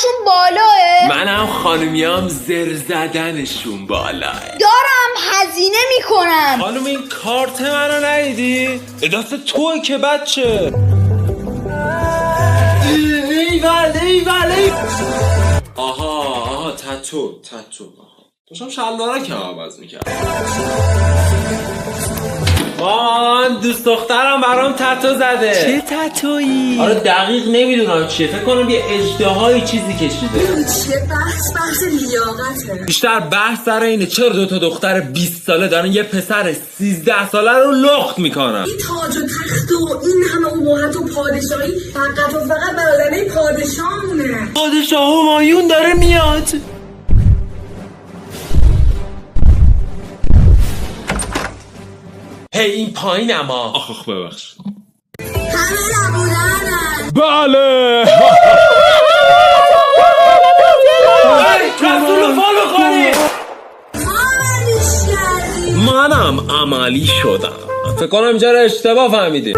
زدنشون بالاه. منم خانومیام زر زدنشون بالاه. دارم هزینه میکنم. خانوم این کارت منو ندیدی؟ دست توی که بچه. ایول. آها تتو داشتم شلوارکم عوض میکرد. وان دوست دخترم برام تتو زده. چه تتویی؟ آره دقیق نمیدونم چیه، فکر کنم یه اژدهای چیزی کشیده. چه بحث لیاقته. بیشتر بحث سر اینه چرا 2 دختر 20 ساله دارن یه پسر 13 ساله رو لخت میکنن. این تاج و تخت و این همه امومت و پادشاهی فقط برادرای پادشاهونه. پادشاه همایون داره میاد. هی این پایین اما آخ ببخش. همه نبودنن. بله. رسول فالو کنی. منم عملی شدم. فکر کنم اینجا رو اشتباه فهمیدی.